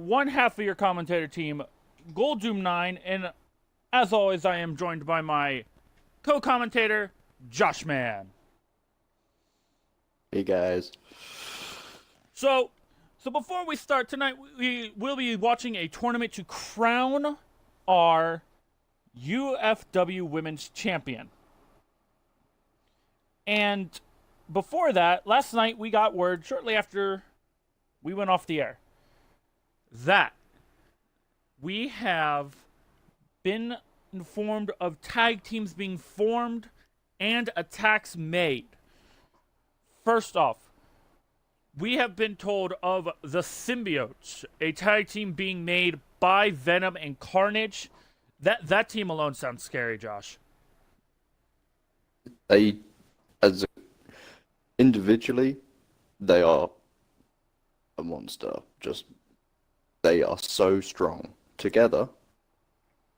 one half of your commentator team, Golddoom9, and as always, I am joined by my co-commentator, Joshman. Hey guys. So before we start tonight, we will be watching a tournament to crown our UFW Women's Champion. And before that, last night we got word, shortly after we went off the air, that we have been informed of tag teams being formed and attacks made. First off, we have been told of the Symbiotes, a tag team being made by Venom and Carnage. That team alone sounds scary, Josh. They, as individually, they are a monster. They are so strong. Together,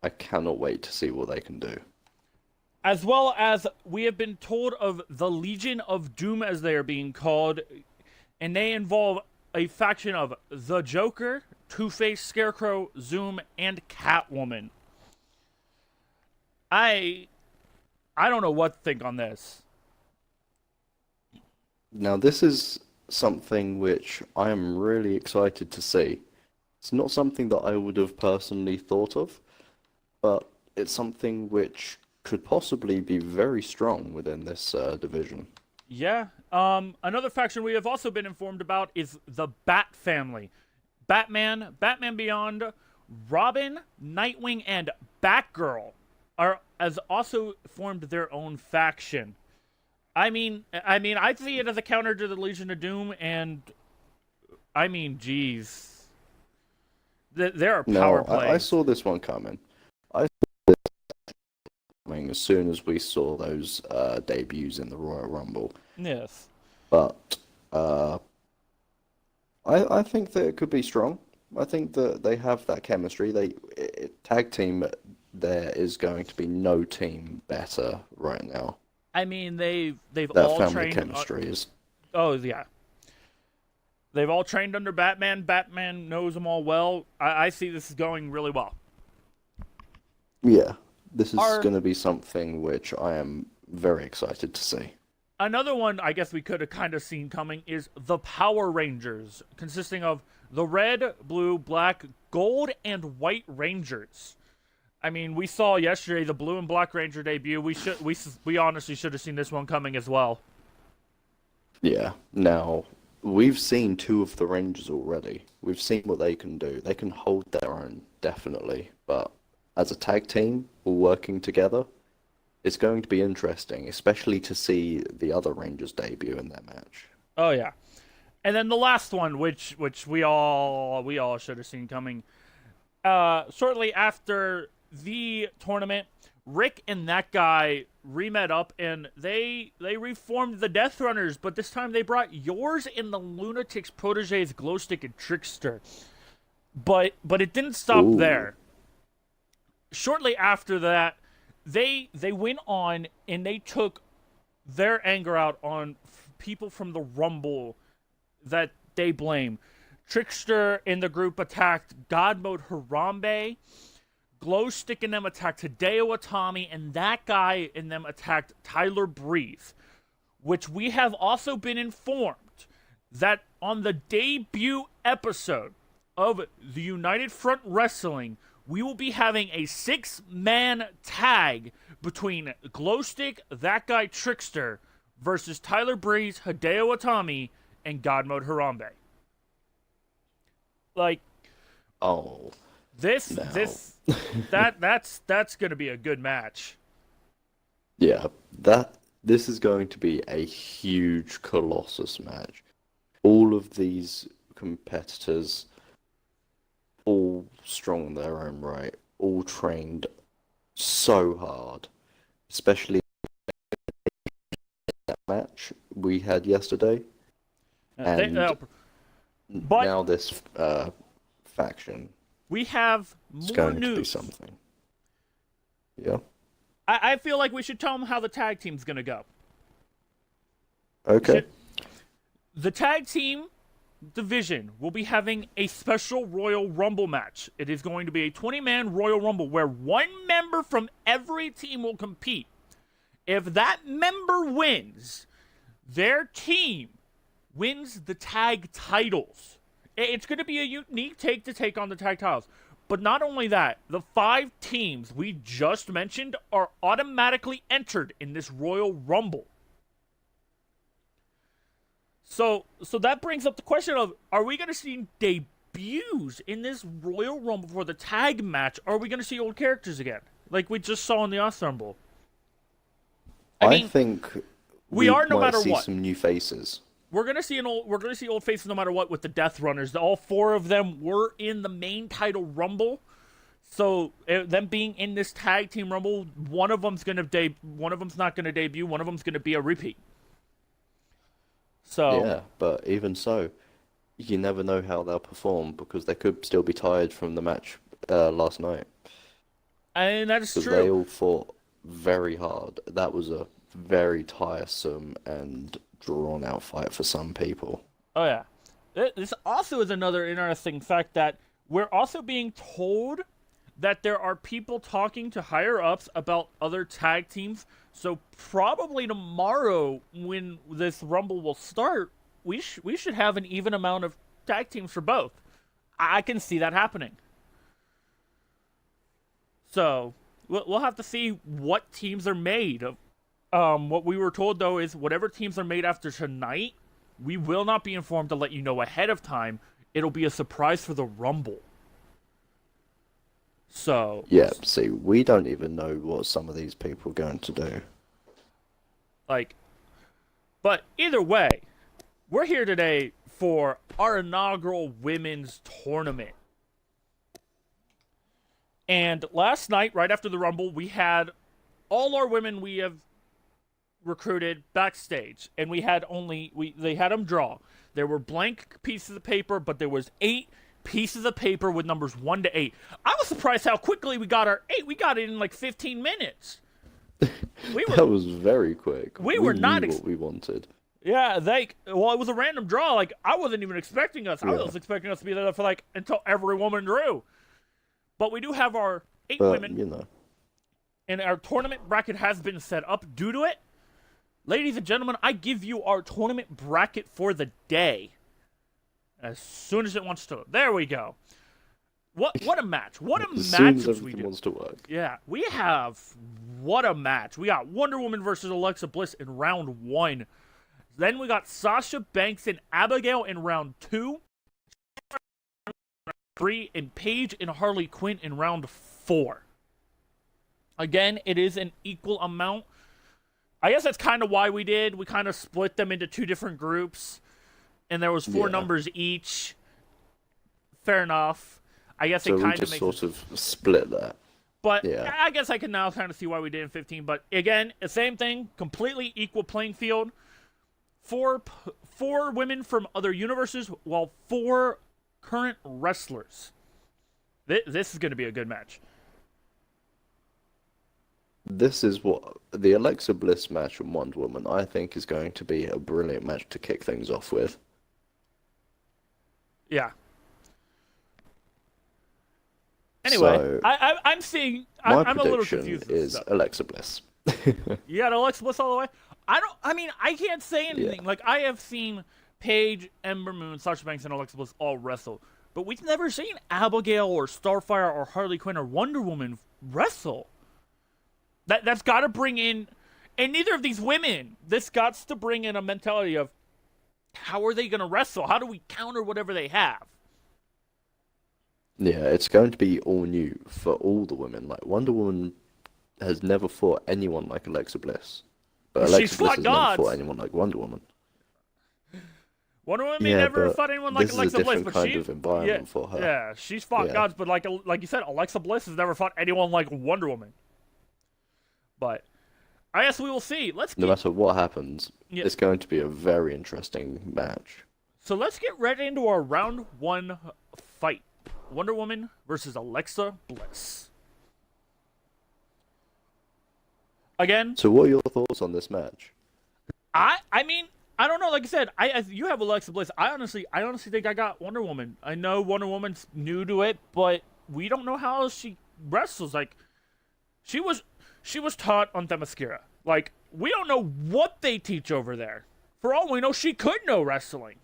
I cannot wait to see what they can do. As well as we have been told of the Legion of Doom, as they are being called, and they involve a faction of the Joker, Two-Face, Scarecrow, Zoom, and Catwoman. I don't know what to think on this. Now, this is something which I am really excited to see. It's not something that I would have personally thought of, but it's something which could possibly be very strong within this division. Yeah. Another faction we have also been informed about is the Bat family. Batman, Batman Beyond, Robin, Nightwing, and Batgirl has also formed their own faction. I mean, I see it as a counter to the Legion of Doom, and I mean, geez, there are power plays. I saw this one coming. I saw this coming as soon as we saw those debuts in the Royal Rumble. Yes. But I think that it could be strong. I think that they have that chemistry. Tag team, there is going to be no team better right now. I mean, they've That all family trained. chemistry is. Oh yeah. They've all trained under Batman. Batman knows them all well. I see this is going really well. Yeah, this is going to be something which I am very excited to see. Another one I guess we could have kind of seen coming is the Power Rangers, consisting of the red, blue, black, gold, and white Rangers. I mean, we saw yesterday the blue and black Ranger debut. We honestly should have seen this one coming as well. Yeah, now we've seen two of the Rangers already. We've seen what they can do. They can hold their own, definitely. But as a tag team, all working together, it's going to be interesting, especially to see the other Rangers debut in that match. Oh yeah, and then the last one, which we all should have seen coming. Shortly after the tournament, Rick and that guy re-met up, and they reformed the Death Runners, but this time they brought yours and the Lunatics proteges, Glowstick and Trickster. But it didn't stop there. Shortly after that, they went on and they took their anger out on people from the Rumble that they blame. Trickster in the group attacked God Mode Harambe. Glowstick in them attacked Hideo Itami, and that guy in them attacked Tyler Breeze, which we have also been informed that on the debut episode of the United Front Wrestling, we will be having a 6-man tag between Glowstick, that guy Trickster, versus Tyler Breeze, Hideo Itami, and God Mode Harambe. Like, Oh, that's gonna be a good match. yeah, this is going to be a huge Colossus match. All of these competitors, all strong in their own right, all trained so hard, especially that match we had yesterday. And but now this faction we have is more going to be news. something. Yeah. I feel like we should tell them how the tag team's gonna go. Okay. The tag team division will be having a special Royal Rumble match. It is going to be a 20-man Royal Rumble where one member from every team will compete. If that member wins, their team wins the tag titles. It's going to be a unique take on the tag titles. But not only that, the 5 teams we just mentioned are automatically entered in this Royal Rumble. So that brings up the question of, are we going to see debuts in this Royal Rumble for the tag match? Or are we going to see old characters again, like we just saw in the Ensemble? I think we are no might matter see what. some new faces. We're gonna see old faces no matter what with the Death Runners. All 4 of them were in the main title Rumble, so them being in this tag team Rumble, one of them's not gonna debut. One of them's gonna be a repeat. So Yeah, but even so, you never know how they'll perform because they could still be tired from the match last night. And that is true. Because they all fought very hard. That was a very tiresome and drawn-out fight for some people. Oh yeah. This also is another interesting fact that we're also being told that there are people talking to higher-ups about other tag teams. So probably tomorrow, when this Rumble will start, we should have an even amount of tag teams for both. I can see that happening. So we'll have to see what teams are made. What we were told, though, is whatever teams are made after tonight, we will not be informed to let you know ahead of time. It'll be a surprise for the Rumble. So yeah, see, we don't even know what some of these people are going to do. But either way, we're here today for our inaugural women's tournament. And last night, right after the Rumble, we had all our women we have recruited backstage, and they had them draw. There were blank pieces of paper, but there was 8 pieces of paper with numbers 1 to 8. I was surprised how quickly we got our 8. We got it in like 15 minutes. That was very quick. We were not knew what we wanted. Yeah, it was a random draw. Like, I wasn't even expecting us. I was expecting us to be there for until every woman drew. But we do have our 8 women. You know. And our tournament bracket has been set up due to it. Ladies and gentlemen, I give you our tournament bracket for the day. As soon as it wants to. There we go. What a match. What a as match soon as we everything do. wants to work. Yeah, we have what a match. We got Wonder Woman versus Alexa Bliss in round 1. Then we got Sasha Banks and Abigail in round 2. 3, and Paige and Harley Quinn in round 4. Again, it is an equal amount. I guess that's kind of why we kind of split them into 2 different groups, and there was 4 numbers each. Fair enough. I guess so it kind we just makes sort of split that. But yeah. I guess I can now kind of see why we did in 15. But again, the same thing, completely equal playing field. 4 women from other universes, while 4 current wrestlers. This is going to be a good match. This is what the Alexa Bliss match from Wonder Woman, I think, is going to be a brilliant match to kick things off with. Yeah. Anyway, So, I'm seeing. my I'm a little prediction confused. is Alexa Bliss. You got Alexa Bliss all the way. I can't say anything. Yeah. Like, I have seen Paige, Ember Moon, Sasha Banks, and Alexa Bliss all wrestle, but we've never seen Abigail or Starfire or Harley Quinn or Wonder Woman wrestle. That's got to bring in, and neither of these women. This got to bring in a mentality of, how are they going to wrestle? How do we counter whatever they have? Yeah, it's going to be all new for all the women. Like, Wonder Woman has never fought anyone like Alexa Bliss. But Well, Alexa she's Bliss fought has gods. never fought anyone like Wonder Woman. Wonder Woman Yeah, never but fought anyone like this is a Alexa Bliss, different but kind she of environment for her. Yeah, she's fought Yeah. gods, but like you said, Alexa Bliss has never fought anyone like Wonder Woman. But I guess we will see. No matter what happens, Yeah. it's going to be a very interesting match. So let's get right into our round 1 fight. Wonder Woman versus Alexa Bliss. Again, So what are your thoughts on this match? I mean, I don't know. Like I said, you have Alexa Bliss. I honestly think I got Wonder Woman. I know Wonder Woman's new to it, but we don't know how she wrestles. Like, she was taught on Themyscira. Like, we don't know what they teach over there. For all we know, she could know wrestling.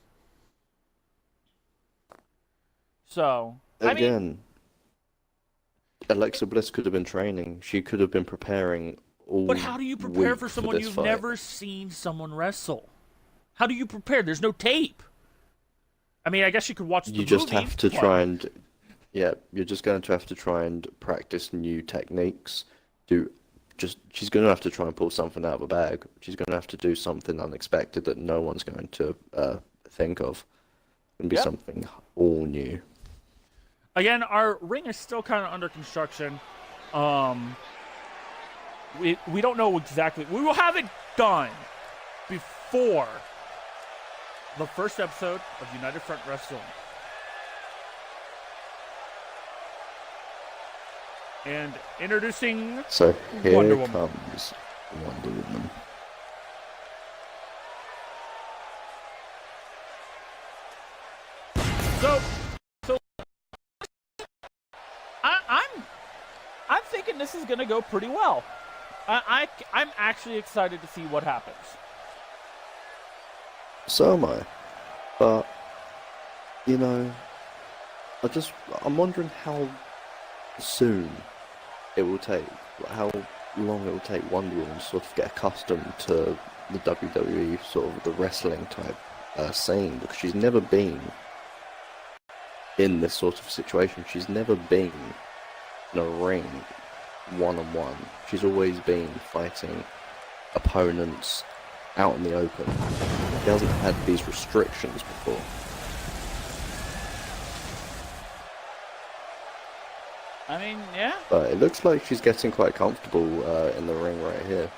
So again, Alexa Bliss could have been training. She could have been preparing all. But how do you prepare week for someone you've fight. never seen someone wrestle? How do you prepare? There's no tape. I mean, I guess you could watch the You just movie, have to try and, yeah, you're just going to have to try and practice new techniques. She's going to have to try and pull something out of a bag. She's going to have to do something unexpected that no one's going to think of. And be something all new. Again, our ring is still kind of under construction. We don't know exactly. We will have it done before the first episode of United Front Wrestling. And introducing So here Wonder Woman. comes Wonder Woman. So I'm thinking this is gonna go pretty well. I'm actually excited to see what happens. So am I. But, you know, I'm wondering how soon it will take, how long it will take Wonder Woman to sort of get accustomed to the WWE, sort of the wrestling type scene, because she's never been in this sort of situation. She's never been in a ring one-on-one. She's always been fighting opponents out in the open. She hasn't had these restrictions before. I mean, yeah. But it looks like she's getting quite comfortable in the ring right here.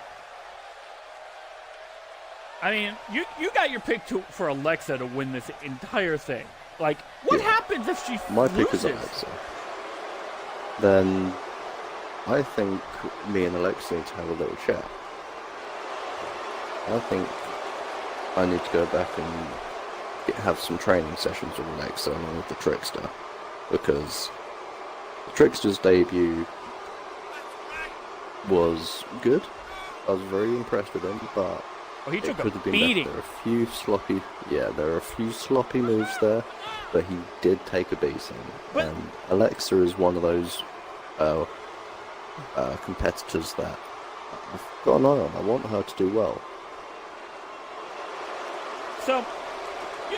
I mean, you got your pick for Alexa to win this entire thing. Like, what happens if she My loses? pick is Alexa. Then I think me and Alexa need to have a little chat. I think I need to go back and have some training sessions with Alexa along with the Trickster, because the Trickster's debut was good. I was very impressed with him, but he took it could a have been beating. better. There are a few sloppy moves there, but he did take a beating. And Alexa is one of those competitors that I've got an eye on. I want her to do well. So,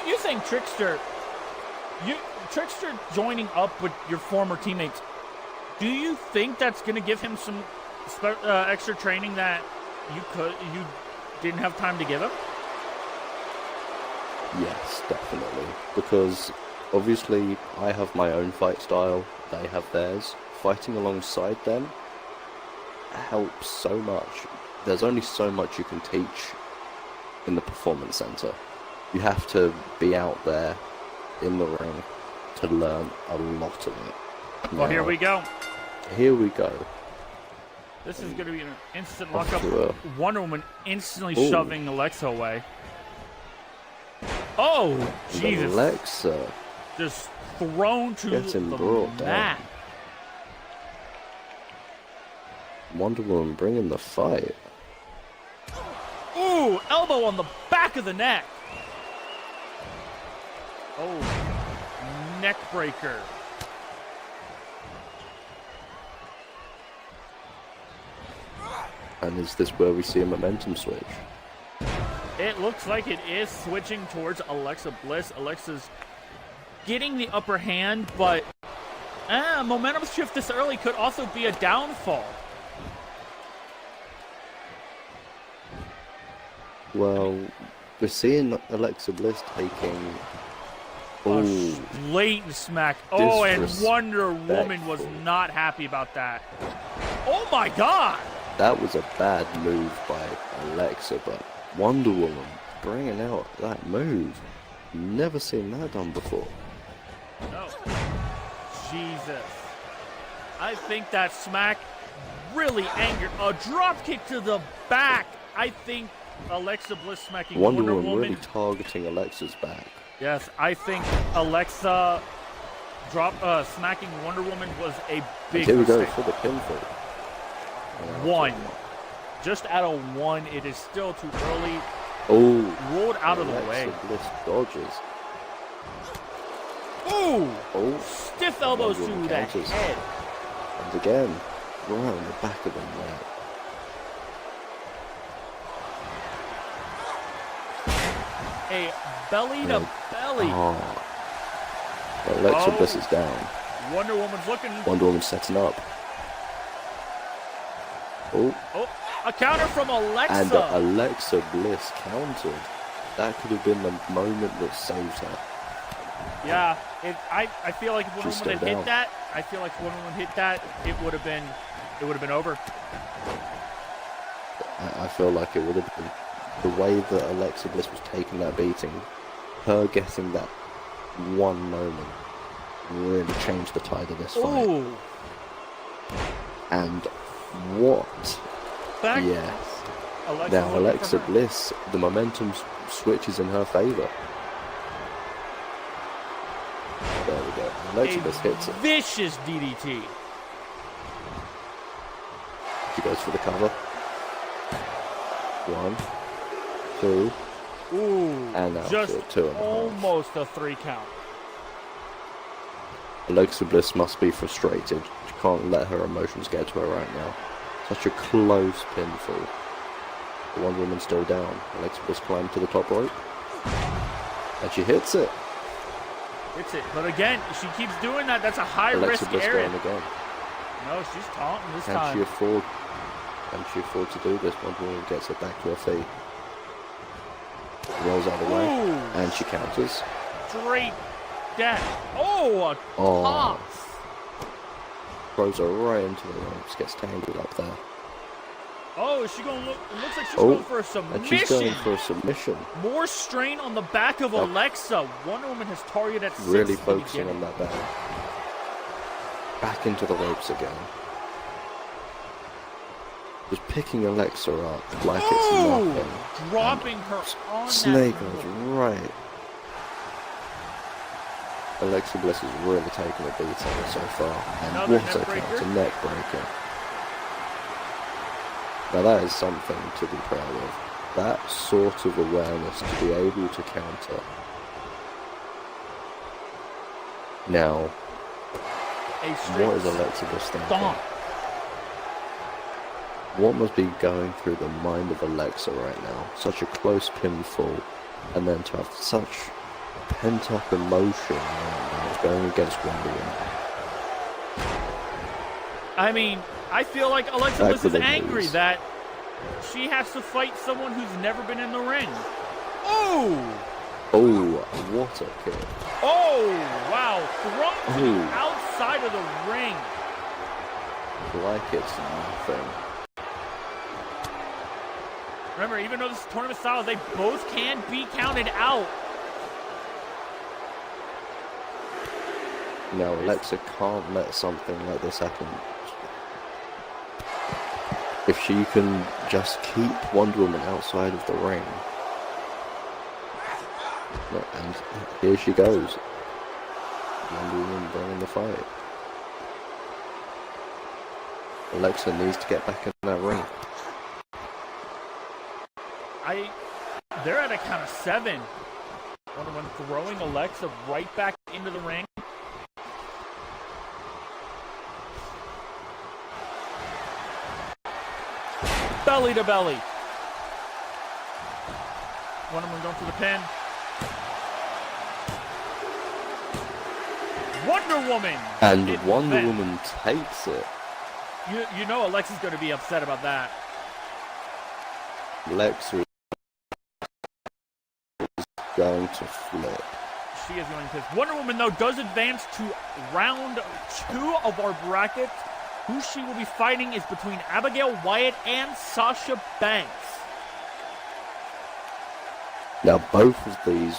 you think Trickster joining up with your former teammates, do you think that's going to give him some extra training that you didn't have time to give him? Yes, definitely. Because obviously I have my own fight style, they have theirs. Fighting alongside them helps so much. There's only so much you can teach in the performance center. You have to be out there in the ring to learn a lot of it. Well, here we go. Here we go. This is going to be an instant lockup. to Wonder Woman instantly Ooh. shoving Alexa away. Oh, Jesus. Alexa Just thrown to getting the brought down. mat. Wonder Woman bringing the fight. Ooh, elbow on the back of the neck. Oh, neck breaker. And is this where we see a momentum switch? It looks like it is switching towards Alexa Bliss. Alexa's getting the upper hand, but momentum shift this early could also be a downfall. Well, we're seeing Alexa Bliss taking A blatant smack. Oh, and Wonder Woman was not happy about that. Oh my God! That was a bad move by Alexa, but Wonder Woman bringing out that move. Never seen that done before. No. Jesus. I think that smack really angered. A drop kick to the back. I think Alexa Bliss smacking Wonder Wonder Woman Woman. really targeting Alexa's back. Yes, I think Alexa smacking Wonder Woman was a big Here we go mistake. for the pinfall. One. Just at a 1, it is still too early. Oh, Rolled out of the way. Alexa Bliss dodges. Ooh! Oh, Stiff elbows to Wonder Woman the counters. head. And again, right on the back of the neck. A belly to belly. Oh. But Alexa Bliss is down. Wonder Woman's looking. Wonder Woman setting up. Oh, Oh, a counter from Alexa. and Alexa Bliss countered. That could have been the moment that saved her. Yeah, I feel like if Wonder She's Woman had still hit down. that, it would have been over. I feel like it would have been the way that Alexa Bliss was taking that beating, her getting that one moment really changed the tide of this fight. Ooh. And what? Back. Yes. Alexa's Now looking Alexa for her. Bliss, the momentum switches in her favor. There we go. Alexa Bliss hits it. Vicious DDT. She goes for the cover. 1, 2, Ooh. and now Just to a 2.5. almost a 3 count. Alexa Bliss must be frustrated. She can't let her emotions get to her right now. Such a close pinfall. The Wonder Woman's still down. Alexa Bliss climbed to the top rope. And she hits it. Hits it. But again, she keeps doing that. That's a high Alexa risk Bliss area. going again. No, she's taunting this Can time. she afford to do this? Wonder Woman gets her back to her feet. Rolls out of the way. Ooh. And she counters. Straight down. Oh, a Oh. toss. Throws her right into the ropes. Gets tangled up there. Oh, is she going to look? It looks like she's Oh, going for a submission. and she's going for a submission. More strain on the back of Yep. Alexa. Wonder Woman has targeted at 6 Really in the focusing beginning. on that back. Back into the ropes again. Just picking Alexa up like it's Ooh, nothing. dropping her on Snake that. goes right. Alexa Bliss is really taking a beating so far. And Another what a neck breaker. counter, neck breaker. Now that is something to be proud of. That sort of awareness to be able to counter. Now, A straight what is Alexa Bliss thinking? stomp. What must be going through the mind of Alexa right now? Such a close pinfall, and then to have such pent-up emotion right now going against Wonder Woman. I mean, I feel like Alexa Back Bliss to is the angry knees. that she has to fight someone who's never been in the ring. Oh! Oh, what a kick. Oh, wow. Thrown to the Ooh. outside of the ring. Like it's nothing. Remember, even though this is tournament style, they both can be counted out. Now, Alexa can't let something like this happen. If she can just keep Wonder Woman outside of the ring. And here she goes. Wonder Woman bringing the fight. Alexa needs to get back in that ring. They're at a count of 7. Wonder Woman throwing Alexa right back into the ring. Belly to belly. Wonder Woman going for the pin. Wonder Woman! And in Wonder defense. Woman takes it. You know Alexa's going to be upset about that. Alexa is going to flip. She is going to. Wonder Woman, though, does advance to round 2 of our bracket. Who she will be fighting is between Abigail Wyatt and Sasha Banks. Now, both of these,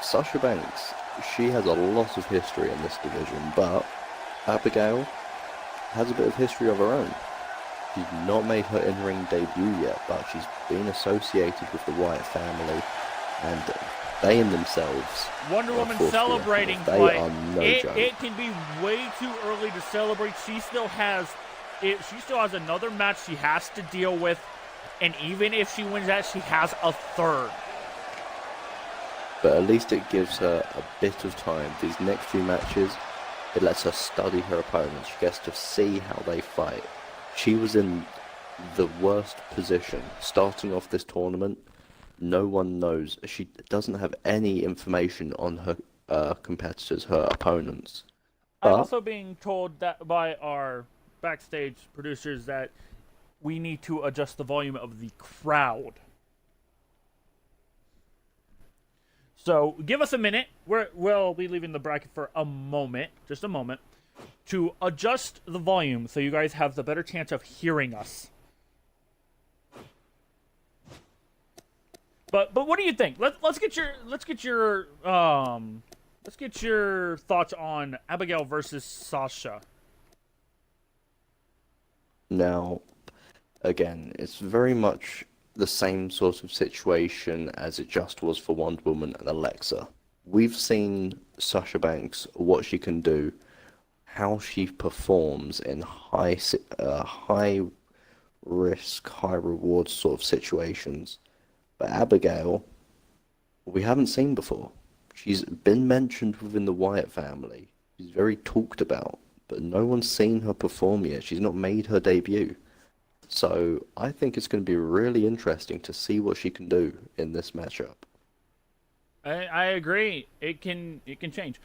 Sasha Banks, she has a lot of history in this division, but Abigail has a bit of history of her own. She's not made her in-ring debut yet, but she's been associated with the Wyatt family, and they in themselves Wonder are a Woman force to reckon celebrating with. They fight. are no joke. It can be way too early to celebrate. She still has another match she has to deal with, and even if she wins that, she has a third. But at least it gives her a bit of time. These next few matches, it lets her study her opponents. She gets to see how they fight. She was in the worst position starting off this tournament. No one knows. She doesn't have any information on her competitors, her opponents. I'm But also being told that by our backstage producers that we need to adjust the volume of the crowd. So give us a minute. We'll be leaving the bracket for a moment, just a moment, to adjust the volume so you guys have the better chance of hearing us. But what do you think? Let's get your thoughts on Abigail versus Sasha. now, again, it's very much the same sort of situation as it just was for Wonder Woman and Alexa. We've seen Sasha Banks, what she can do, how she performs in high risk, high reward sort of situations. But Abigail, we haven't seen before. She's been mentioned within the Wyatt family. She's very talked about, but no one's seen her perform yet. She's not made her debut. So I think it's going to be really interesting to see what she can do in this matchup. I agree. It can change.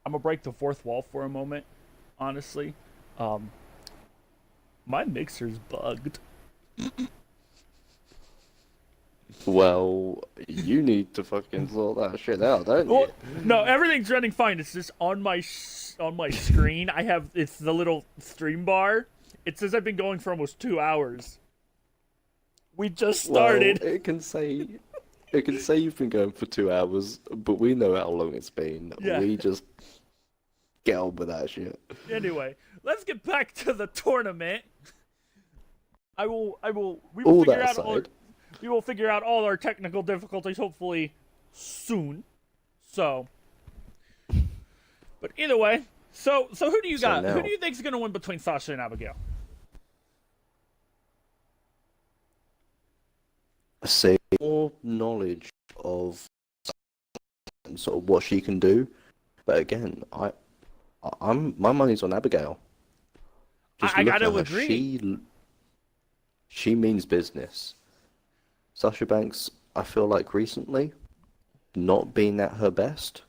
I'm gonna break the fourth wall for a moment. Honestly, my mixer's bugged. Well, you need to fucking sort that shit out, don't you? No, everything's running fine. It's just on my screen. It's the little stream bar. It says I've been going for almost 2 hours. We just started. Well, it can say you've been going for 2 hours, but we know how long it's been. Yeah. We just get on with that shit. Anyway, let's get back to the tournament. We will All figure that out aside, we will figure out all our technical difficulties hopefully soon. So, but either way, so who do you got? now- Who do you think is going to win between Sasha and Abigail? say more knowledge of sort of what she can do, but again, my money's on Abigail. I look gotta at her. agree. She means business. Sasha Banks, I feel like recently, not been at her best.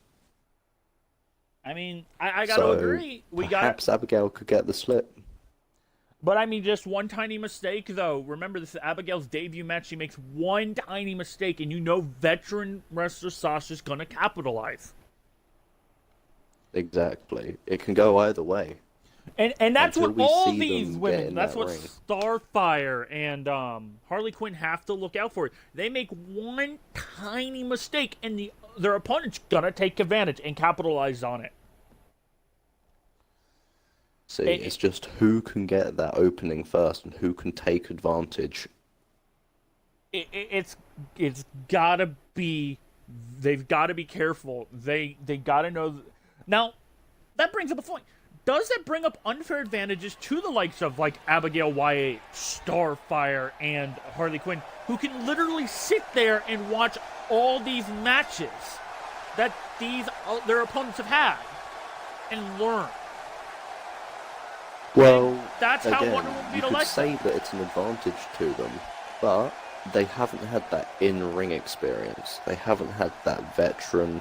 I mean, I gotta agree. Perhaps Abigail could get the slip. But I mean, just one tiny mistake, though. Remember, this is Abigail's debut match. She makes one tiny mistake, and you know veteran wrestler Sasha's gonna capitalize. Exactly. It can go either way. And that's Until what we all see these them get women, in that's that what ring. Starfire and Harley Quinn have to look out for. They make one tiny mistake, and their opponent's gonna take advantage and capitalize on it. See, it's just who can get that opening first and who can take advantage. It's gotta be. They've got to be careful. They gotta know. Now, that brings up a point. Does that bring up unfair advantages to the likes of like Abigail Wyatt, Starfire, and Harley Quinn, who can literally sit there and watch all these matches that their opponents have had and learn? Well, That's how again, Wonder Woman beat you could Alexa. say that it's an advantage to them, but they haven't had that in-ring experience. They haven't had that veteran,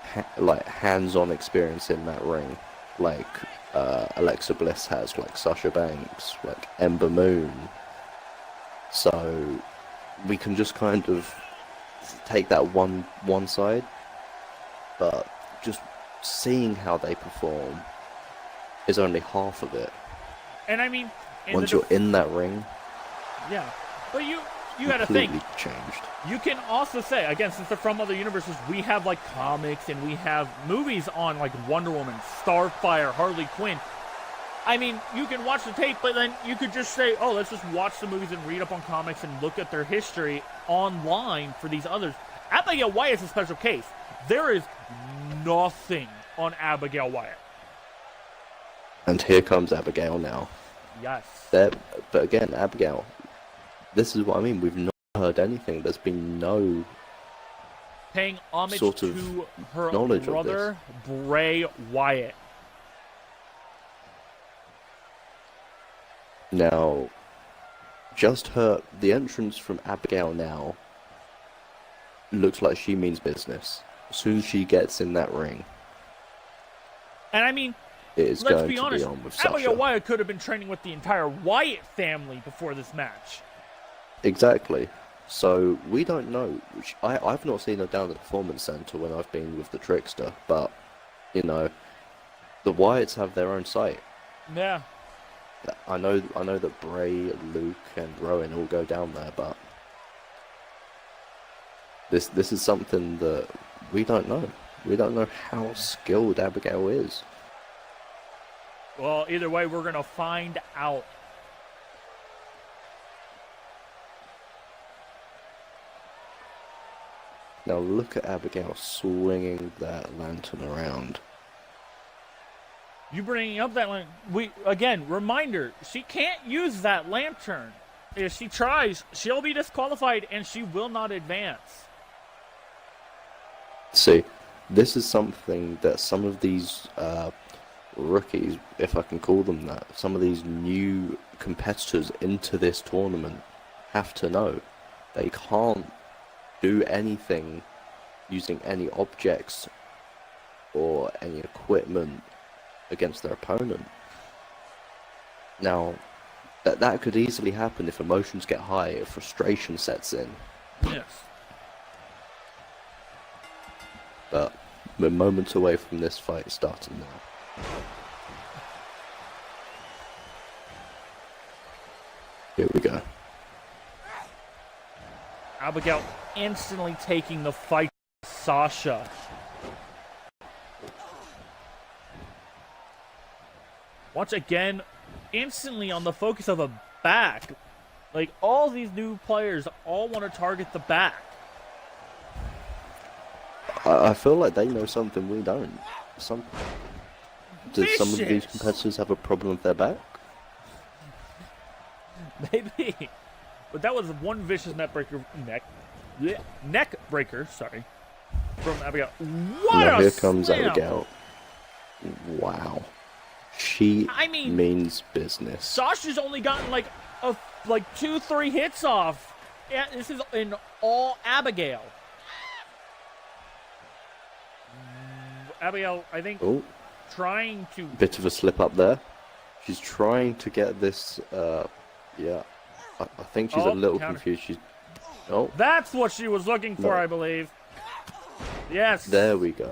hands-on experience in that ring, like Alexa Bliss has, like Sasha Banks, like Ember Moon. So we can just kind of take that one side, but just seeing how they perform is only half of it. And I mean, Once you're in that ring, yeah, but you gotta think. completely changed. You can also say, again, since they're from other universes, we have like comics and we have movies on like Wonder Woman, Starfire, Harley Quinn. I mean, you can watch the tape, but then you could just say, oh, let's just watch the movies and read up on comics and look at their history online for these others. Abigail Wyatt's a special case. There is nothing on Abigail Wyatt. And here comes Abigail now. Yes. But again, Abigail, this is what I mean. We've not heard anything. There's been no paying homage sort of to her knowledge brother, Bray Wyatt. Now, just the entrance from Abigail now looks like she means business. As soon as she gets in that ring. And I mean, it is let's going be to honest, be on with Abigail Sasha. Wyatt could have been training with the entire Wyatt family before this match. Exactly. So, we don't know. I've not seen her down at the Performance Center when I've been with the Trickster, but, you know, the Wyatts have their own site. Yeah. I know that Bray, Luke, and Rowan all go down there, but this is something that we don't know. We don't know how skilled Abigail is. Well, either way, we're going to find out. Now look at Abigail swinging that lantern around. You bringing up that lantern, reminder, she can't use that lantern. If she tries, she'll be disqualified and she will not advance. See, this is something that some of these rookies, if I can call them that, some of these new competitors into this tournament have to know. They can't do anything using any objects or any equipment against their opponent. Now, that could easily happen if emotions get high, if frustration sets in. Yes. But we're moments away from this fight starting now. Here we go. Abigail instantly taking the fight to Sasha. Once again, instantly on the focus of a back. Like, all these new players all want to target the back. I feel like they know something we don't. Do some of these competitors have a problem with their back? Maybe. But that was one vicious neck breaker, sorry, from Abigail. What now a here comes slam. Abigail. Wow. She means business. Sasha's only gotten like 2-3 hits off. Yeah, this is in all Abigail. Abigail, I think, trying to... Bit of a slip up there. She's trying to get this, yeah. I think she's a little confused. That's what she was looking for, I believe. Yes. There we go.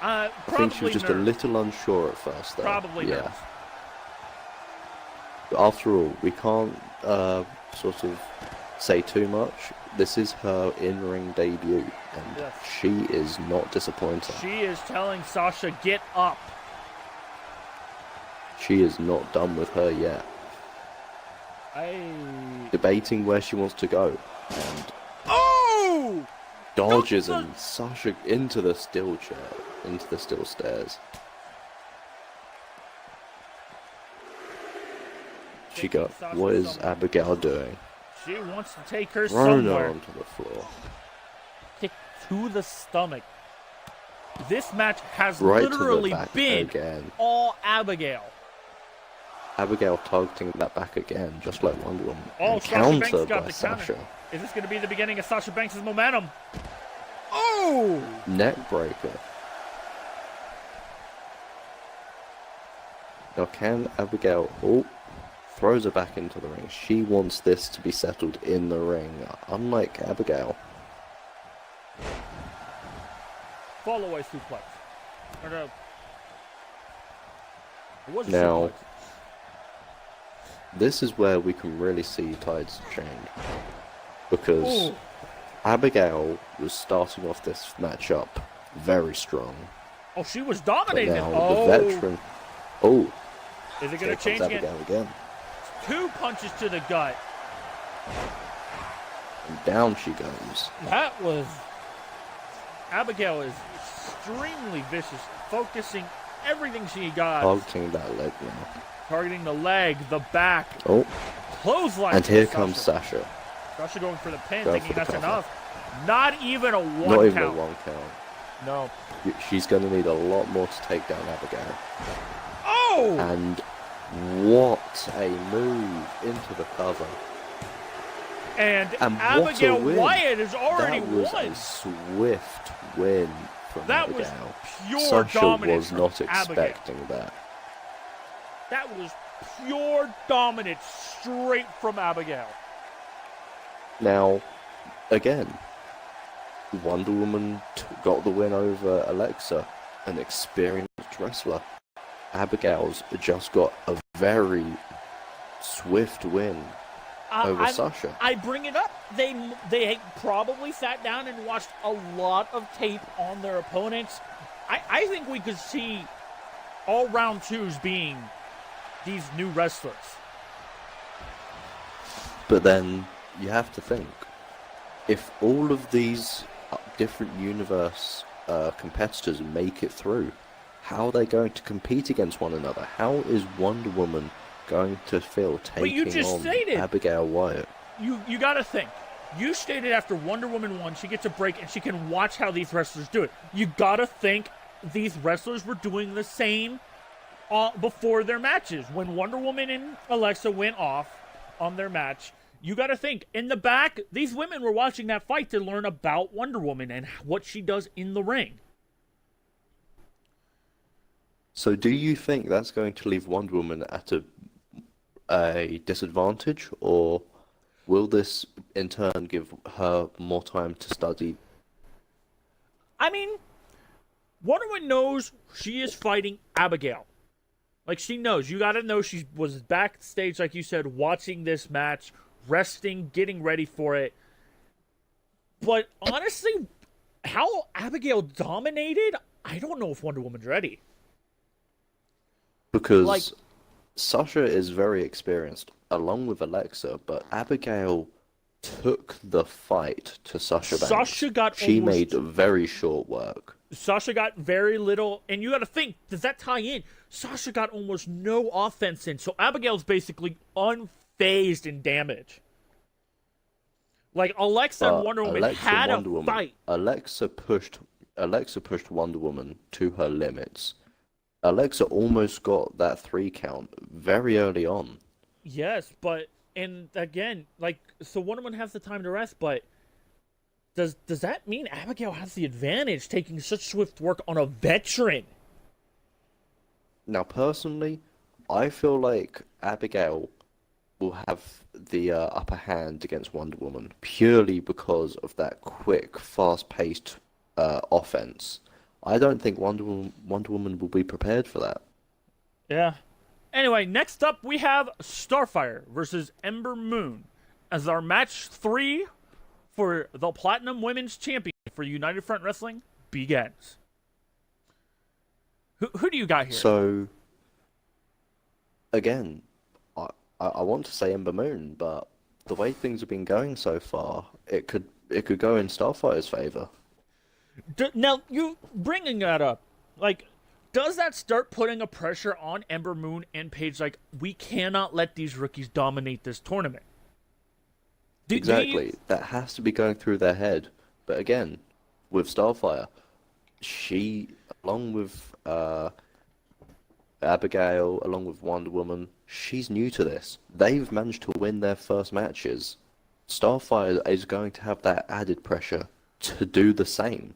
I think she was just a little unsure at first, though. Probably yeah. But after all, we can't sort of say too much. This is her in-ring debut, and she is not disappointing. She is telling Sasha, get up. She is not done with her yet. Debating where she wants to go, and dodges and Sasha into the steel chair, into the steel stairs. She got. What is Abigail doing? She wants to take her Thrown somewhere. her onto the floor. Kick to the stomach. This match has Right literally to the back been again. all Abigail. Abigail targeting that back again, just like Wonder Woman. Oh, Sasha Banks got by the Sasha. counter. Is this going to be the beginning of Sasha Banks' momentum? Oh! Neck breaker. Now can Abigail... throws her back into the ring. She wants this to be settled in the ring, unlike Abigail. Fall away suplex. Or no. It was a Now, suplex. this is where we can really see tides change. Because Abigail was starting off this matchup very strong. Oh, she was But dominating. now Oh, the veteran. Oh, is it here going to comes change again? Abigail again. 2 punches to the gut. And down she goes. That was... Abigail is extremely vicious, focusing everything she got. Targeting that leg now. Targeting the leg, the back. Oh, Clothesline. and here comes Sasha. Sasha going for the pin, Going thinking for the that's cover. enough. Not even a 1 Not even count. a 1 count. No. She's going to need a lot more to take down Abigail. Oh! And what a move into the cover. And what a Abigail win. Wyatt has already That was won. a swift win from That Abigail. was pure Sasha dominance was not from Abigail. expecting that. That was pure dominance straight from Abigail. Now, again, Wonder Woman got the win over Alexa, an experienced wrestler. Abigail's just got a very swift win over Sasha. I bring it up. They probably sat down and watched a lot of tape on their opponents. I think we could see all round 2s being these new wrestlers. But then you have to think, if all of these different universe competitors make it through, how are they going to compete against one another? How is Wonder Woman going to feel taking on Abigail Wyatt? You got to think. You stated after Wonder Woman 1, she gets a break and she can watch how these wrestlers do it. You got to think these wrestlers were doing the same before their matches. When Wonder Woman and Alexa went off on their match, you got to think, in the back, these women were watching that fight to learn about Wonder Woman and what she does in the ring. So do you think that's going to leave Wonder Woman at a disadvantage, or will this in turn give her more time to study? I mean, Wonder Woman knows she is fighting Abigail. Like, she knows. You got to know she was backstage, like you said, watching this match, resting, getting ready for it. But honestly, how Abigail dominated, I don't know if Wonder Woman's ready. Because Sasha is very experienced, along with Alexa, but Abigail took the fight to Sasha Banks. Sasha got She made very short work. Sasha got very little, and you got to think, does that tie in? Sasha got almost no offense in, so Abigail's basically unfazed in damage. Like, Alexa and Wonder Woman had a fight. Alexa pushed Wonder Woman to her limits. Alexa almost got that 3 count very early on. Yes, but, and again, like, so Wonder Woman has the time to rest, but does that mean Abigail has the advantage taking such swift work on a veteran? Now, personally, I feel like Abigail will have the upper hand against Wonder Woman purely because of that quick, fast-paced offense. I don't think Wonder Woman will be prepared for that. Yeah. Anyway, next up we have Starfire versus Ember Moon as our match 3 for the Platinum Women's Champion for United Front Wrestling begins. Who do you got here? So, again, I want to say Ember Moon, but the way things have been going so far, it could go in Starfire's favor. Now, you bringing that up, like, does that start putting a pressure on Ember Moon and Paige? Like, we cannot let these rookies dominate this tournament. Exactly. That has to be going through their head. But again, with Starfire, she, along with Abigail, along with Wonder Woman, she's new to this. They've managed to win their first matches. Starfire is going to have that added pressure to do the same.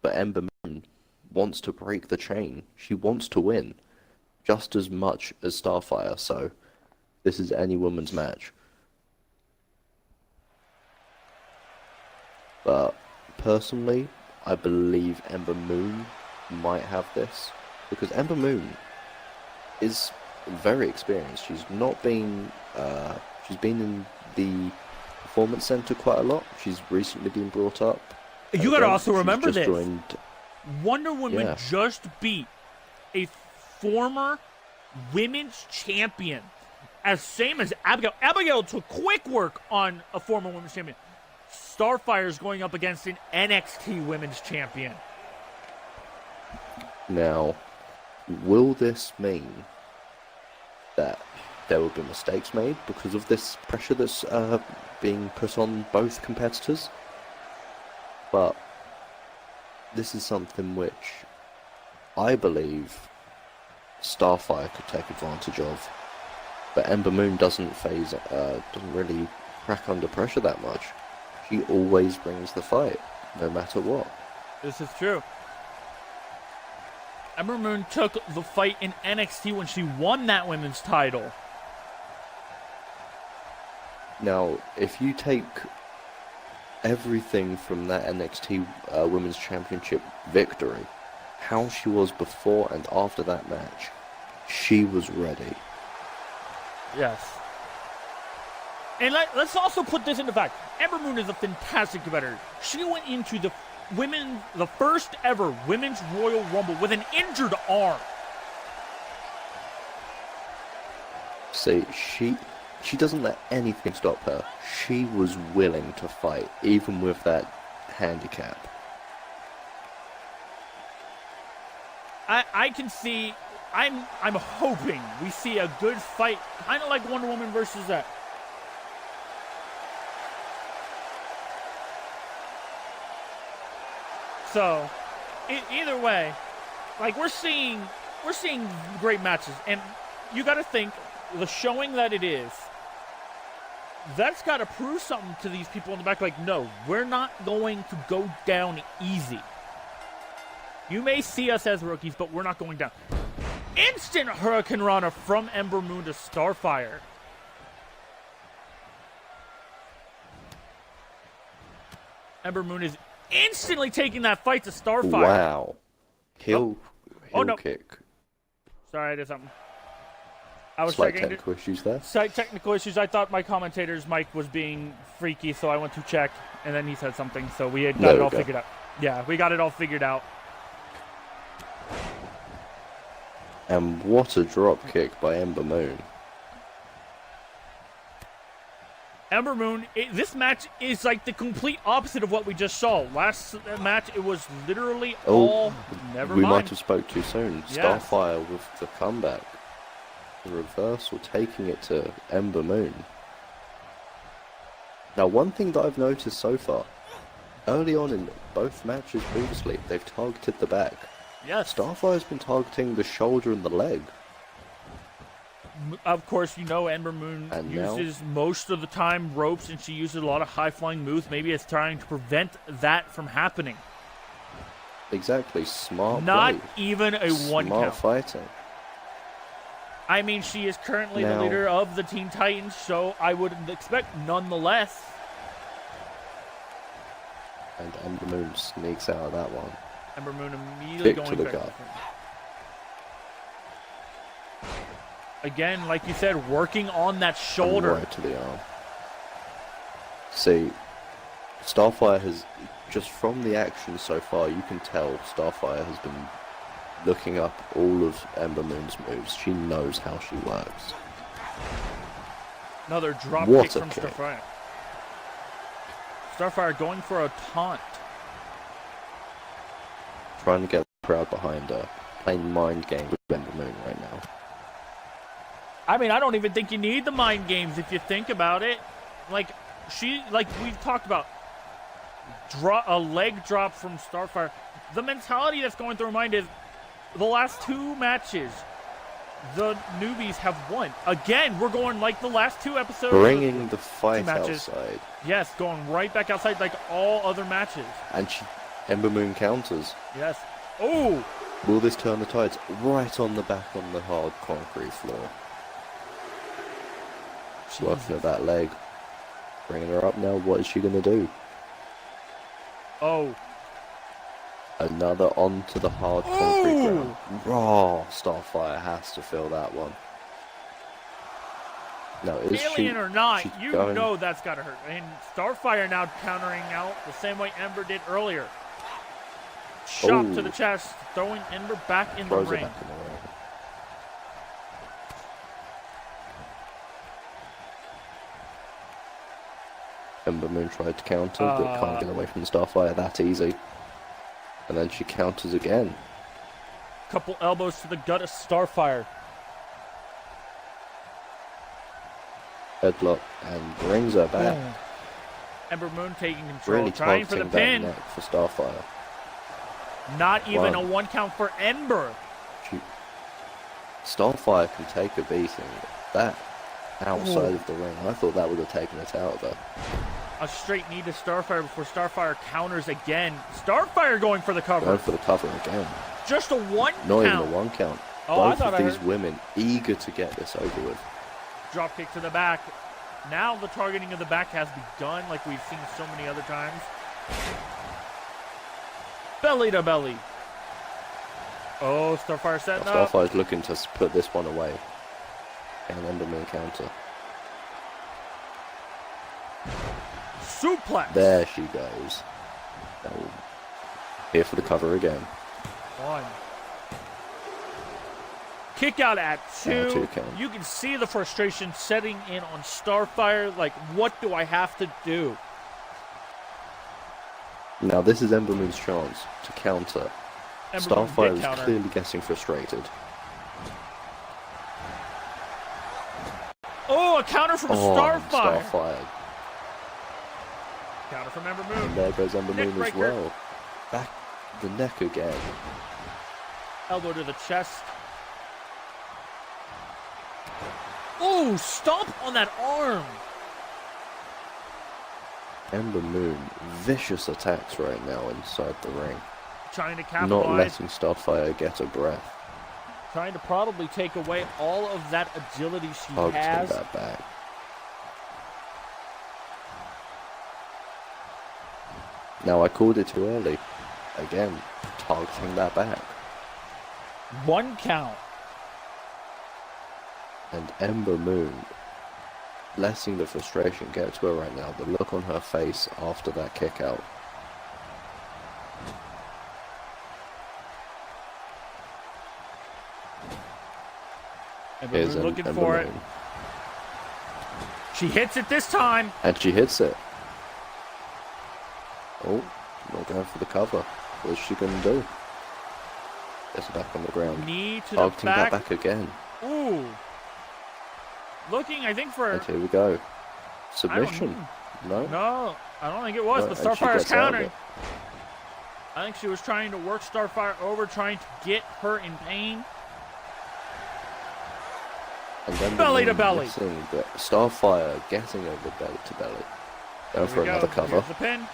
But Ember Moon wants to break the chain. She wants to win just as much as Starfire. So this is any woman's match. But personally, I believe Ember Moon might have this because Ember Moon is very experienced. She's not been she's been in the Performance Center quite a lot. She's recently been brought up. You got to also remember this. Joined Wonder Woman Yeah. just beat a former women's champion, as same as Abigail. Abigail took quick work on a former women's champion. Starfire's going up against an NXT women's champion. Now, will this mean that there will be mistakes made because of this pressure that's being put on both competitors? But this is something which I believe Starfire could take advantage of. But Ember Moon doesn't really crack under pressure that much. She always brings the fight, no matter what. This is true. Ember Moon took the fight in NXT when she won that women's title. Now, if you take everything from that NXT Women's Championship victory, how she was before and after that match, she was ready. Yes. And let's also put this into fact. Ember Moon is a fantastic competitor. She went into the first ever Women's Royal Rumble with an injured arm. See, she doesn't let anything stop her. She was willing to fight, even with that handicap. I can see. I'm hoping we see a good fight, kind of like Wonder Woman versus that. So, either way, like we're seeing great matches, and you got to think the showing that it is. That's got to prove something to these people in the back. Like, no, we're not going to go down easy. You may see us as rookies, but we're not going down. Instant Hurricane Rana from Ember Moon to Starfire. Ember Moon is instantly taking that fight to Starfire. Wow. Heel kick. Sorry, I did something. I was Slight checking technical issues there. Slight technical issues. I thought my commentator's mic was being freaky, so I went to check, and then he said something, so we had got it all figured out. Yeah, we got it all figured out. And what a drop kick by Ember Moon. Ember Moon, this match is like the complete opposite of what we just saw. Last match, it was literally all... Never mind. We might have spoke too soon. Yes. Starfire with the comeback. The reversal, taking it to Ember Moon. Now, one thing that I've noticed so far, early on in both matches previously, they've targeted the back. Yes. Starfire's been targeting the shoulder and the leg. Of course, you know Ember Moon uses most of the time ropes, and she uses a lot of high-flying moves. Maybe it's trying to prevent that from happening. Exactly. Smart Not play. even a one count. Smart fighting. I mean, she is currently the leader of the Teen Titans, so I would expect nonetheless. And Ember Moon sneaks out of that one. Ember Moon immediately Kick going to the back. gut. Again, like you said, working on that shoulder. And right to the arm. See, Starfire has, just from the action so far, you can tell Starfire has been looking up all of Ember Moon's moves. She knows how she works. Another drop What kick a from kick. Starfire. Starfire going for a taunt. Trying to get the crowd behind her. Playing mind games with Ember Moon right now. I mean, I don't even think you need the mind games if you think about it. Like we've talked about, a leg drop from Starfire. The mentality that's going through her mind is, the last two matches, the newbies have won. Again, we're going like the last two episodes. Bringing the fight outside. Yes, going right back outside like all other matches. And Ember Moon counters. Yes. Oh! Will this turn the tides? Right on the back on the hard concrete floor. Working at that leg. Bringing her up now. What is she going to do? Oh. Another onto the hard concrete ground. Raw. Starfire has to feel that one. Now, is Alien or not, you going... know that's got to hurt. And Starfire now countering out the same way Ember did earlier. Chop to the chest, throwing Ember back in the Throws it ring. back in the ring. Ember Moon tried to counter, but can't get away from the Starfire that easy. And then she counters again. Couple elbows to the gut of Starfire. Headlock and brings her back. Boom. Ember Moon taking control, Really trying for the targeting pin. that neck for Starfire. Not even Wow. a 1 count for Ember. Starfire can take a beating. That outside of the ring, I thought that would have taken it out of her. A straight knee to Starfire before Starfire counters again. Starfire going for the cover. Going for the cover again. Just a 1 Not count. even a 1 count. Oh, I Both thought of I these heard. women eager to get this over with. Drop kick to the back. Now the targeting of the back has begun like we've seen so many other times. Belly to belly. Oh, Starfire setting up. Starfire's looking to put this one away. And Ember Moon counter. Suplex. There she goes. Oh. Here for the cover again. 1. Kick out at 2. 2 count. You can see the frustration setting in on Starfire. Like, what do I have to do? Now this is Ember Moon's chance to counter. Ember Moon Starfire did is counter. clearly getting frustrated. Oh, a counter from Starfire. Starfire. Counter from Ember Moon. And there goes Ember Neck Moon as breaker. well. Back the neck again. Elbow to the chest. Oh, stomp on that arm. Ember Moon, vicious attacks right now inside the ring. Trying to Not capitalize. letting Starfire get a breath. Trying to probably take away all of that agility she Targeting has. that back. Now I called it too early. Again, targeting that back. 1 count. And Ember Moon, letting the frustration get to her right now. The look on her face after that kick out. Ember Here's Moon looking Ember for it. Moon. She hits it this time. And she hits it. Oh, not going for the cover. What's she going to do? Gets back on the ground. Knee to the Targeting back. that back again. Ooh. Looking, I think, for... And here we go. I don't Submission. know. No? No, I don't think it was, No, but and she Starfire's gets out of countering. it. I think she was trying to work Starfire over, trying to get her in pain. And then Belly to belly. But Starfire getting over belly to belly. Going Here for we go. another cover. Here's the pin.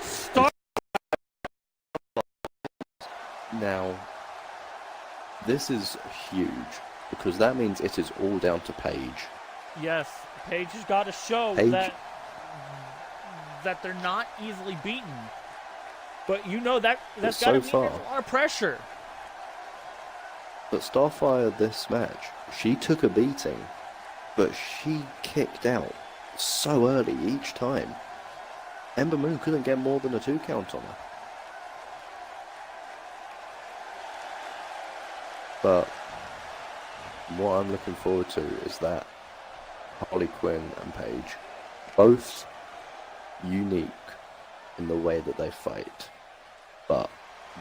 Star Now, this is huge because that means it is all down to Paige. Yes, Paige has got to show Paige- that they're not easily beaten. But you know that's But got to so mean far- there's a lot of pressure. But Starfire this match, she took a beating, but she kicked out so early each time. Ember Moon couldn't get more than a 2 count on her. But what I'm looking forward to is that Harley Quinn and Paige, both unique in the way that they fight, but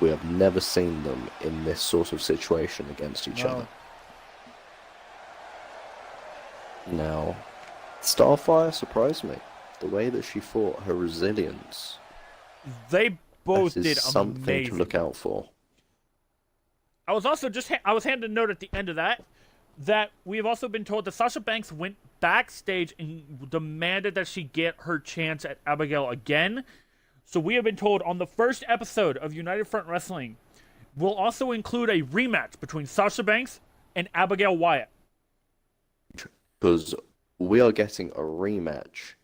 we have never seen them in this sort of situation against each No. other. Now, Starfire surprised me. The way that she fought, her resilience, They both that is did something amazing. to look out for. I was also I was handed a note at the end of that we have also been told that Sasha Banks went backstage and demanded that she get her chance at Abigail again. So we have been told on the first episode of United Front Wrestling will also include a rematch between Sasha Banks and Abigail Wyatt. Because we are getting a rematch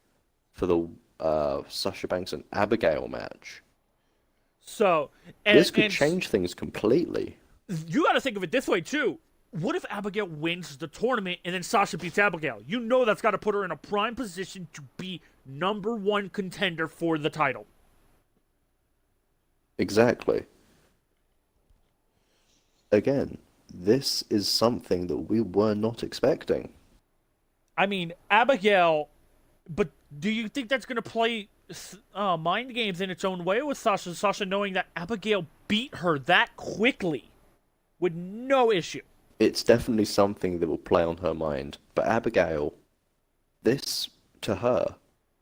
for the Sasha Banks and Abigail match. So This could change things completely. You got to think of it this way too. What if Abigail wins the tournament and then Sasha beats Abigail? You know that's got to put her in a prime position to be #1 contender for the title. Exactly. Again, this is something that we were not expecting. I mean, Abigail, but do you think that's going to play mind games in its own way with Sasha? Sasha knowing that Abigail beat her that quickly with no issue. It's definitely something that will play on her mind. But Abigail, this to her,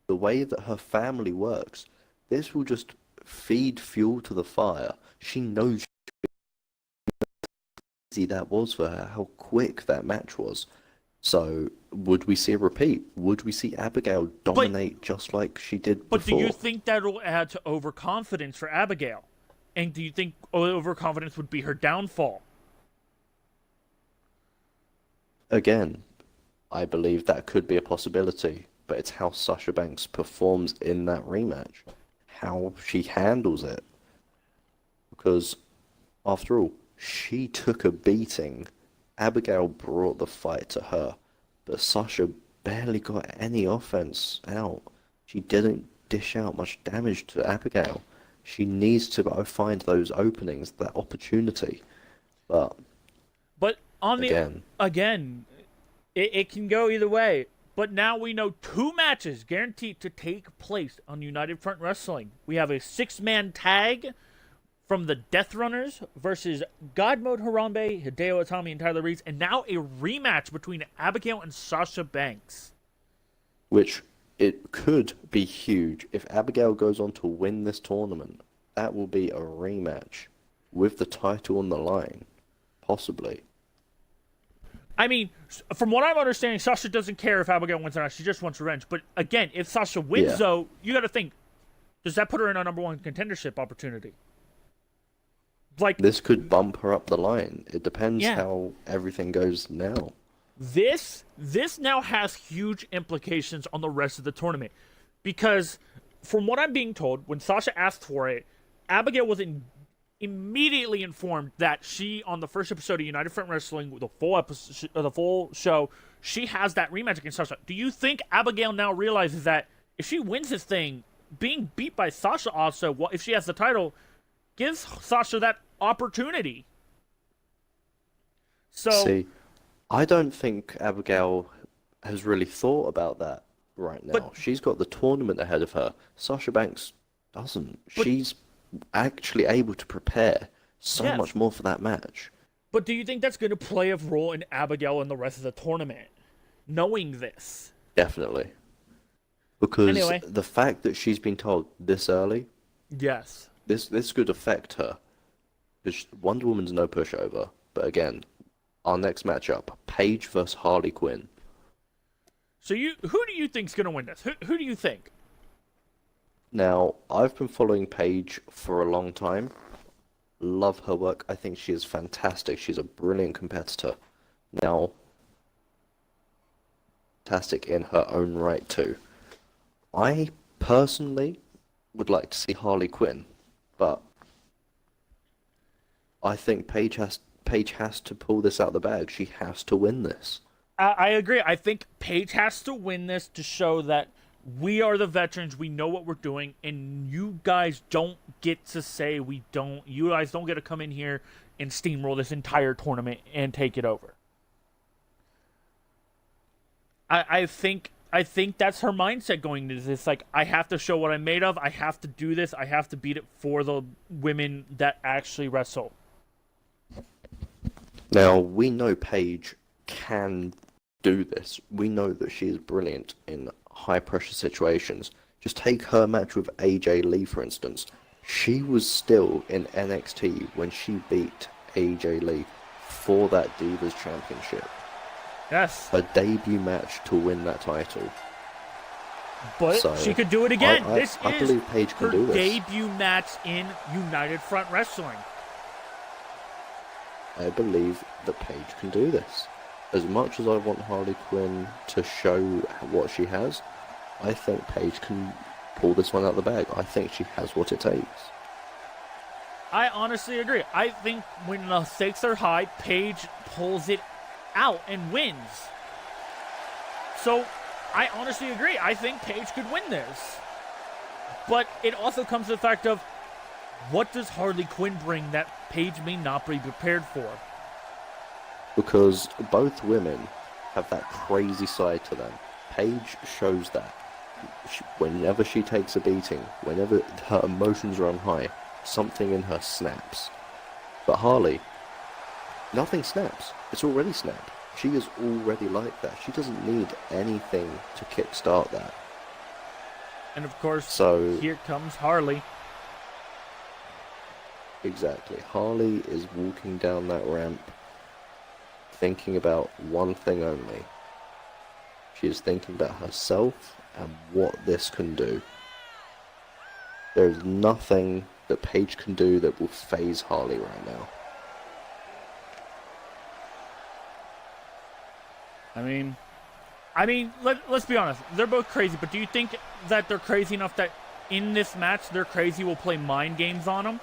the way that her family works, this will just feed fuel to the fire. She knows how easy that was for her, how quick that match was. So, would we see a repeat? Would we see Abigail dominate just like she did But before? do you think that'll add to overconfidence for Abigail? And do you think overconfidence would be her downfall? Again, I believe that could be a possibility, but it's how Sasha Banks performs in that rematch, how she handles it. Because, after all, she took a beating. Abigail brought the fight to her, but Sasha barely got any offense out. She didn't dish out much damage to Abigail. She needs to go find those openings, that opportunity. But on the again, it can go either way. But now we know 2 matches guaranteed to take place on United Front Wrestling. We have a 6-man tag from the Death Runners versus God Mode Harambe, Hideo Itami, and Tyler Reese, and now a rematch between Abigail and Sasha Banks. which it could be huge if Abigail goes on to win this tournament. That will be a rematch with the title on the line, possibly. I mean, from what I'm understanding, Sasha doesn't care if Abigail wins or not. She just wants revenge. But again, if Sasha wins, though, you got to think, does that put her in a #1 contendership opportunity? Like, This could bump her up the line. It depends how everything goes now. this now has huge implications on the rest of the tournament. Because from what I'm being told, when Sasha asked for it, Abigail was immediately informed that she, on the first episode of United Front Wrestling, the full show, she has that rematch against Sasha. Do you think Abigail now realizes that if she wins this thing, being beat by Sasha also, if she has the title, gives Sasha that opportunity? So, See, I don't think Abigail has really thought about that right now. She's got the tournament ahead of her. Sasha Banks doesn't. She's actually able to prepare so much more for that match. But do you think that's going to play a role in Abigail and the rest of the tournament, knowing this? Definitely. Because Anyway. the fact that she's been told this early, Yes. this could affect her. Because Wonder Woman's no pushover. But again, our next matchup, Paige versus Harley Quinn. So who do you think's going to win this? Who do you think? Now, I've been following Paige for a long time. Love her work. I think she is fantastic. She's a brilliant competitor. Now, fantastic in her own right too. I personally would like to see Harley Quinn, but I think Paige has to pull this out of the bag. She has to win this. I agree. I think Paige has to win this to show that we are the veterans. We know what we're doing, and you guys don't get to say we don't. You guys don't get to come in here and steamroll this entire tournament and take it over. I think that's her mindset going into this. Like, I have to show what I'm made of. I have to do this. I have to beat it for the women that actually wrestle. Now, we know Paige can do this. We know that she is brilliant in high-pressure situations. Just take her match with AJ Lee, for instance. She was still in NXT when she beat AJ Lee for that Divas Championship. Yes. Her debut match to win that title. But So, she could do it again. I believe Paige can her do this. debut match in United Front Wrestling. I believe that Paige can do this. As much as I want Harley Quinn to show what she has, I think Paige can pull this one out of the bag. I think she has what it takes. I honestly agree. I think when the stakes are high, Paige pulls it out and wins. So, I honestly agree. I think Paige could win this. But it also comes to the fact of, What does Harley Quinn bring that Paige may not be prepared for? Because both women have that crazy side to them. Paige shows that. Whenever she takes a beating, whenever her emotions are on high, something in her snaps. But Harley, nothing snaps. It's already snapped. She is already like that. She doesn't need anything to kickstart that. And of course, so here comes Harley. Exactly. Harley is walking down that ramp thinking about one thing only. She is thinking about herself and what this can do. There is nothing that Paige can do that will phase Harley right now. I mean, let's be honest. They're both crazy, but do you think that they're crazy enough that in this match, their crazy will play mind games on them?